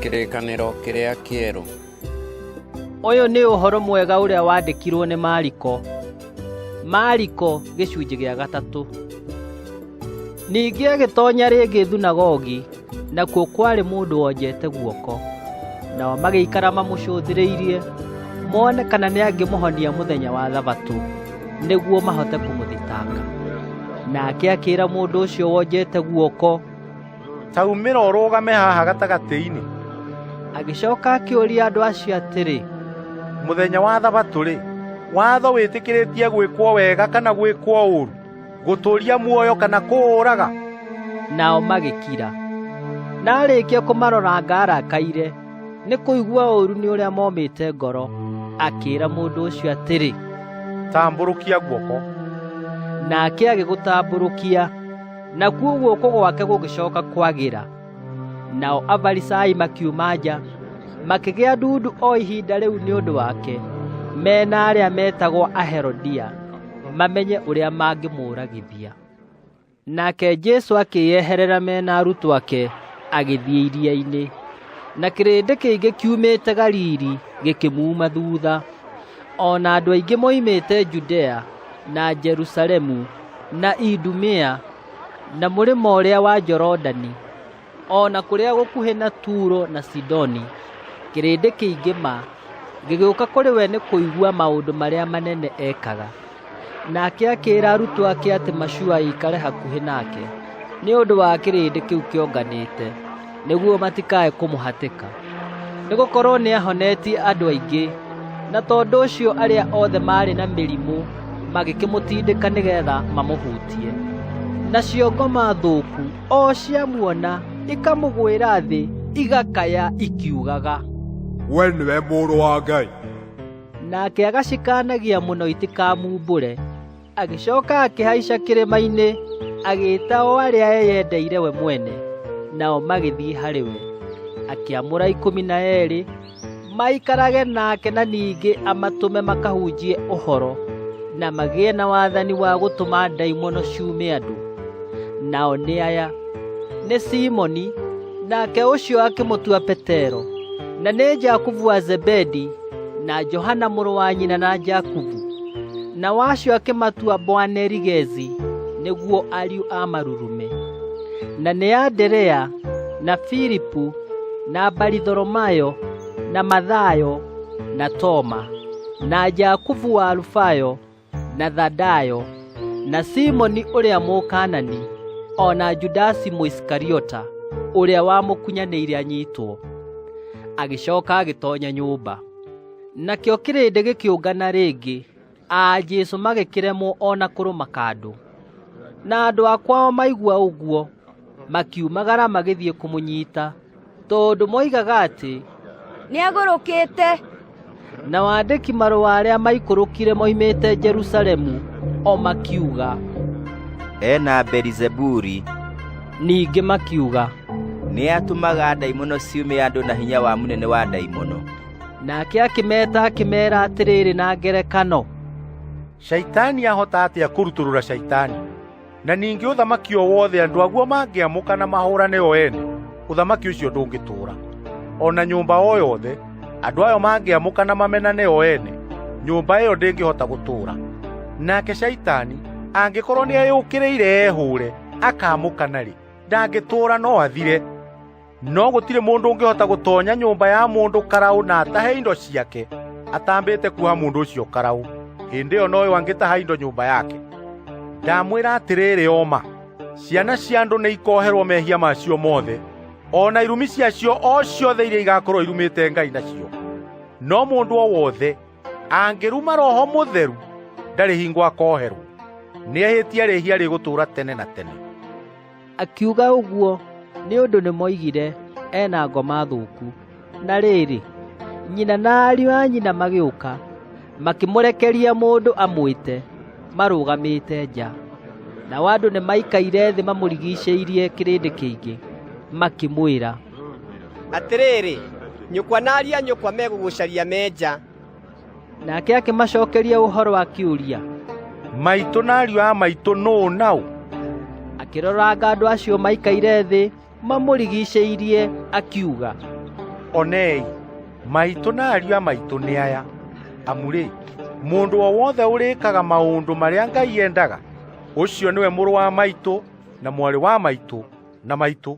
Kĩrĩkanĩro kĩrĩa kĩerũ. Ũyũ nĩ ũhoro mwega ũrĩa wandĩkirwo nĩ Mariko. Mariko gĩcunjĩ gĩa 3. Ningĩ agĩtoonya rĩngĩ thunagogi, nakuo kwarĩ mũndũ wonjete guoko. Nao magĩikara mamũcũthĩrĩirie, mone kana nĩangĩmũhonia mũthenya wa Thabatũ, nĩguo mahote kũmũthitanga. Nake akĩĩra mũndũ ũcio wonjete guoko, "Taumĩra ũrũgame haha gatagatĩ-inĩ." Agĩcooka akĩũria andũ acio atĩrĩ, "Mũthenya wa Thabatũ-rĩ, watho wĩtĩkĩrĩtie gwĩkwo wega kana gwĩkwo ũũru, gũtũũria muoyo kana kũũraga?" Nao magĩkira. Na arĩkia kũmaroranga arakaire, nĩ kũigua ũũru nĩ ũrĩa momĩte ngoro, akĩĩra mũndũ ũcio atĩrĩ, "Tambũrũkia guoko." Nake agĩgũtambũrũkia, nakuo guoko gwake gũgĩcooka kwagĩra. Nao Afarisai makiuma nja, makĩgĩa ndundu o ihinda rĩu nĩ ũndũ wake, mena arĩa metagwo Aherodia, mamenye ũrĩa mangĩmũũragithia. Nake Jesũ akĩyeherera mena arutwo ake, agĩthiĩ iria-inĩ. Na kĩrĩndĩ kĩingĩ kiumĩte Galili gĩkĩmuuma thutha, ona andũ aingĩ moimĩte Judea na Jerusalemu na Idumea na mũrĩmo ũrĩa wa Jorodani, ona kũrĩa gũkuhĩ na Turo na Sidoni. Kĩrĩndĩ kĩingĩ gĩgĩũka kũrĩ we nĩ kũigua maũndũ marĩa manene ekaga. Nake akĩĩra arutwo ake atĩ macua ikare hakuhĩ nake, nĩ ũndũ wa kĩrĩndĩ kĩu kĩonganĩte, nĩguo matikae kũmũhatĩka. Nĩgũkorwo nĩahonetie andũ aingĩ, na tondũ ũcio arĩa othe marĩ na mĩrimũ magĩkĩmũtindĩka nĩgetha mamũhutie. Nacio ngoma thũku o ciamuona ikamũgwĩra thĩ, igakaya ikiugaga, "We nĩwe mũrũ wa Ngai." Nake agacikanagia mũno itikamumbũre. Agĩcooka akĩhaica kĩrĩma-inĩ, agĩĩta o arĩa eyendeire we mwene, nao magĩthiĩ harĩ we. Akĩamũra 12 maikarage nake, na ningĩ amatũme makahunjie ũhoro, na magĩe na wathani wa gũtũma ndaimono ciume andũ. Nao nĩ aya: nĩ Simoni, nake ũcio akĩmũtua Petero, na nĩ Jakubu wa Zebedi, na Johana mũrũ wa nyina na Jakubu, na wacio akĩmatua Boanerigezi, nĩguo ariũ a Marurume, na nĩ Anderea na Filipu na Baritholomayo na Mathayo na Toma na Jakubu wa Alufayo na Thadayo na Simoni ũrĩa Mũkanani, ona Judasi Mũisikariota ũrĩa wamũkunyanĩire anyitwo. Agĩcooka agĩtoonya nyũmba. Nakĩo kĩrĩndĩ gĩkĩũngana rĩngĩ, Jesũ magĩkĩremwo ona kũrũma kandũ. Na andũ akwao maigua ũguo, makiumagara magĩthiĩ kũmũnyiita, tondũ moigaga atĩ nĩagũrũkĩte. Na wandĩki marũa arĩa maikũrũkire moimĩte Jerusalemu o makiuga, "Ena Beelizebuli." Ningĩ makiuga, "Nĩatũmaga ndaimono ciume andũ na hinya wa mũnene wa ndaimono." Nake akĩmeeta akĩmeera atĩrĩrĩ na ngerekano, "Shaitani ahota atĩa kũrutũrũra shaitani? Na ningĩ ũthamaki o wothe andũ aguo mangĩamũka na mahũrane o ene, ũthamaki ũcio ndũngĩtũũra. Ona nyũmba o yothe andũ ayo mangĩamũka na mamenane o ene, nyũmba ĩyo ndĩngĩhota gũtũũra. Nake shaitani angĩkorwo nĩeyũkĩrĩire ehũũre, akamũkana-rĩ, ndangĩtũũra, no athire. No gũtirĩ mũndũ ũngĩhota gũtoonya nyũmba ya mũndũ karaũ na atahe indo ciake atambĩte kuoha mũndũ ũcio karaũ. Hĩndĩ ĩyo noyo angĩtaha indo nyũmba yake. Ndamwĩra atĩrĩrĩ oma, ciana cia andũ nĩikoherwo mehia macio mothe, ona irumi ciacio o ciothe iria igakorwo irumĩte Ngai nacio. No mũndũ o wothe angĩruma Roho Mũtheru, ndarĩ hingo akoherwo. Nĩehĩtie rĩhia rĩgũtũũra tene na tene." Akiuga ũguo nĩ ũndũ nĩmoigire ena ngoma thũku. Na rĩrĩ, nyina na ariũ a nyina magĩũka, makĩmũrekeria mũndũ amwĩte, marũgamĩte nja. Nao andũ nĩmaikaire thĩ mamũrigicĩirie kĩrĩndĩ kĩingĩ, makĩmwĩra, "Atĩrĩrĩ, nyũkwa na ariũ a nyũkwa megũgũcaria menja." Nake akĩmacookeria ũhoro akĩũria, "Maitũ na ariũ a maitũ nũũ nao?" Akĩroranga andũ acio maikaire thĩ mamũrigicĩirie, akiuga, Onei, maitũ na ariũ a maitũ nĩ aya. Amu-rĩ, mũndũ o wothe ũrĩkaga maũndũ marĩa Ngai endaga, ũcio nĩwe mũrũ wa maitũ na mwarĩ wa maitũ na maitũ.